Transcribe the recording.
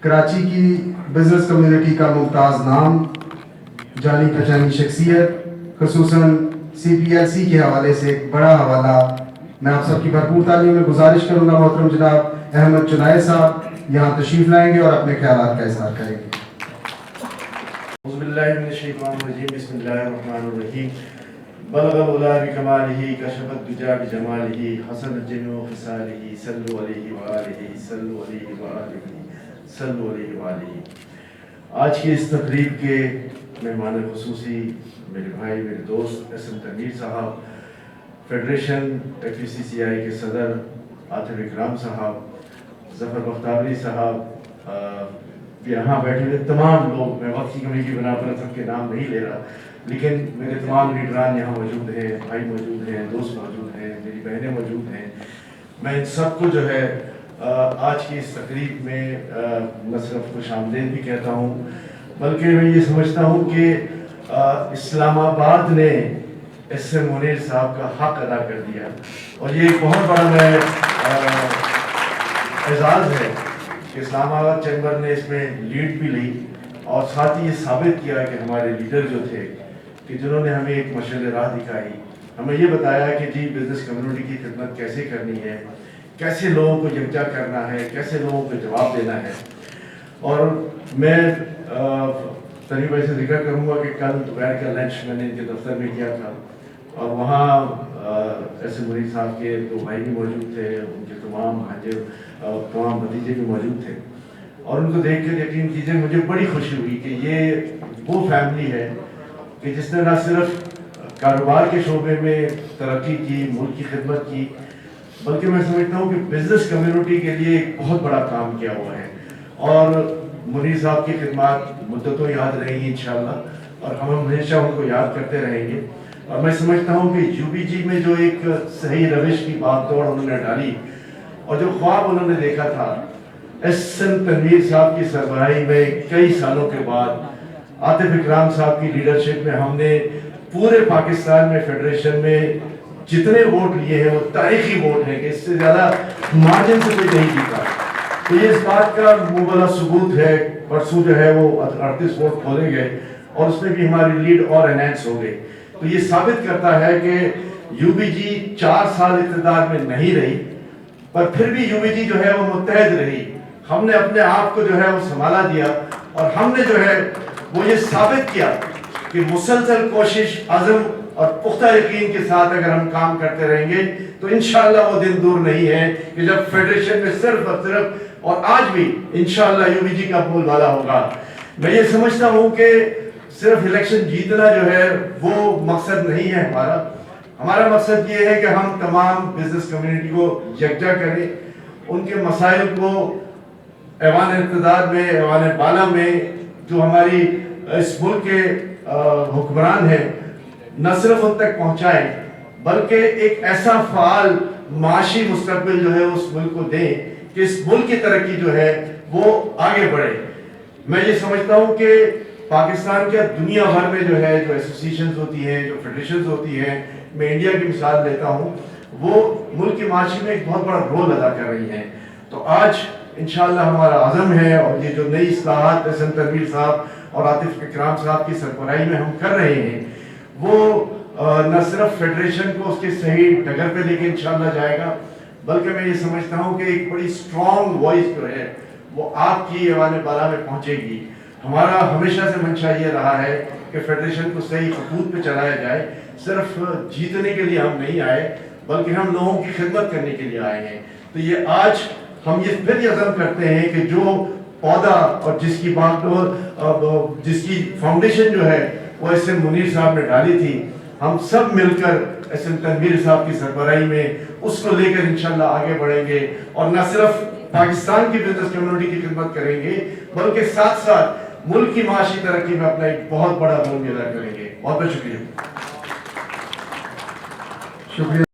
کراچی کی business community کا ممتاز نام، جانی پہچانی شخصیت، خصوصاً CPLC کے حوالے سے ایک بڑا حوالہ میں آپ سب کی بھرپور تعلیم میں گزارش کروں گا. محترم جناب احمد چنائے صاحب یہاں تشریف لائیں گے اور اپنے خیالات کا اظہار کریں گے. اعوذ باللہ من الشیطان الرجیم، بسم اللہ الرحمن الرحیم. بلغ العلا بکمالہ، کشف الدجی بجمالہ، حسن الجمیع خصالہ، صلوا علیہ وآلہ، صلوا علیہ وآلہ، صلوا علیہ وآلہ. آج کی اس تقریب کے مہمان خصوصی میرے بھائی، میرے دوست SM تنویر صاحب، فیڈریشن FECCI کے صدر عاطف اکرام صاحب، ظفر بختیاری صاحب، یہاں بیٹھے ہوئے تمام لوگ، میں وقت کی کمی کی بنا پر سب کے نام نہیں لے رہا، لیکن میرے تمام لیڈران یہاں موجود ہیں، بھائی موجود ہیں، دوست موجود ہیں، میری بہنیں موجود ہیں. میں ان سب کو جو ہے آج کی اس تقریب میں نہ صرف خوش آمدید بھی کہتا ہوں، بلکہ میں یہ سمجھتا ہوں کہ اسلام آباد نے SM منیر صاحب کا حق ادا کر دیا، اور یہ ایک بہت بڑا میں اعزاز ہے کہ اسلام آباد چیمبر نے اس میں لیڈ بھی لی، اور ساتھ ہی یہ ثابت کیا کہ ہمارے لیڈر جو تھے کہ جنہوں نے ہمیں ایک مشعل راہ دکھائی، ہمیں یہ بتایا کہ جی بزنس کمیونٹی کی خدمت کیسے کرنی ہے، کیسے لوگوں کو یکجا کرنا ہے، کیسے لوگوں کو جواب دینا ہے. اور میں تنویر بھائی سے ذکر کروں گا کہ کل دوپہر کا لنچ میں نے ان کے دفتر میں کیا تھا، اور وہاں SM منیر صاحب کے 2 بھائی بھی موجود تھے، ان کے تمام بھانجے، تمام بھتیجے بھی موجود تھے، اور ان کو دیکھ کر یقین کیجیے مجھے بڑی خوشی ہوئی کہ یہ وہ فیملی ہے کہ جس نے نہ صرف کاروبار کے شعبے میں ترقی کی، ملک کی خدمت کی، بلکہ میں سمجھتا ہوں کہ بزنس کمیونٹی کے لیے ایک بہت بڑا کام کیا ہوا ہے. اور منیر صاحب کی خدمات مدتوں یاد رہیں گی انشاءاللہ، اور ہم ہمیشہ ان کو یاد کرتے رہیں گے. اور میں سمجھتا ہوں کہ UBG میں جو ایک صحیح روش کی بات دوڑ انہوں نے ڈالی، اور جو خواب انہوں نے دیکھا تھا، SM تنویر صاحب کی سربراہی میں کئی سالوں کے بعد عاطف اکرام صاحب کی لیڈرشپ میں ہم نے پورے پاکستان میں فیڈریشن میں جتنے ووٹ لیے ہیں وہ تاریخی ووٹ ہیں کہ اس سے زیادہ مارجن سے کوئی نہیں جیتا. تو یہ اس بات کا مبلغ ثبوت ہے. پرسوں جو ہے وہ 38 ووٹ کھولے گئے، اور اس میں بھی ہماری لیڈ اور انہینس ہو گئی. تو یہ ثابت کرتا ہے کہ UBG 4 سال اقتدار میں نہیں رہی، پر پھر بھی UBG جو ہے وہ متحد رہی. ہم نے اپنے آپ کو جو ہے وہ سنبھالا دیا، اور ہم نے جو ہے وہ یہ ثابت کیا کہ مسلسل کوشش، عزم اور پختہ یقین کے ساتھ اگر ہم کام کرتے رہیں گے تو انشاءاللہ وہ دن دور نہیں ہے کہ جب فیڈریشن میں صرف اور صرف، اور آج بھی انشاءاللہ UBG کا بول والا ہوگا. میں یہ سمجھتا ہوں کہ صرف الیکشن جیتنا جو ہے وہ مقصد نہیں ہے ہمارا. ہمارا مقصد یہ ہے کہ ہم تمام بزنس کمیونٹی کو یکجا کریں، ان کے مسائل کو ایوان اقتدار میں، ایوان بالا میں جو ہماری اس ملک کے حکمران ہیں نہ صرف ان تک پہنچائیں، بلکہ ایک ایسا فعال معاشی مستقبل جو ہے اس ملک کو دیں کہ اس ملک کی ترقی جو ہے وہ آگے بڑھے. میں یہ سمجھتا ہوں کہ پاکستان کے دنیا بھر میں جو ہے جو ایسوسیشنز ہوتی ہیں، جو فیڈریشنز ہوتی ہیں، میں انڈیا کی مثال لیتا ہوں، وہ ملک کی معاشی میں ایک بہت بڑا رول ادا کر رہی ہیں. تو آج انشاءاللہ ہمارا عزم ہے، اور یہ جو نئی اصلاحات SM تنویر صاحب اور عاطف اکرام صاحب کی سربراہی میں ہم کر رہے ہیں، وہ نہ صرف فیڈریشن کو اس کے صحیح ڈگر پہ لے کے انشاءاللہ جائے گا، بلکہ میں یہ سمجھتا ہوں کہ ایک بڑی اسٹرانگ وائس جو ہے وہ آپ کی ایوان بالا میں پہنچے گی. ہمارا ہمیشہ سے منشا یہ رہا ہے کہ فیڈریشن کو صحیح خطوط پہ چلایا جائے. صرف جیتنے کے لیے ہم نہیں آئے، بلکہ ہم لوگوں کی خدمت کرنے کے لیے آئے ہیں. تو یہ آج ہم یہ پھر عزم کرتے ہیں کہ جو پودا اور جس کی جس کی فاؤنڈیشن جو ہے وہ SM منیر صاحب نے ڈالی تھی، ہم سب مل کر SM تنویر صاحب کی سربراہی میں اس کو لے کر انشاءاللہ آگے بڑھیں گے، اور نہ صرف پاکستان کی بزنس کمیونٹی کی خدمت کریں گے، بلکہ ساتھ ساتھ ملک کی معاشی ترقی میں اپنا ایک بہت بڑا رول ادا کریں گے. بہت بہت شکریہ. شکریہ.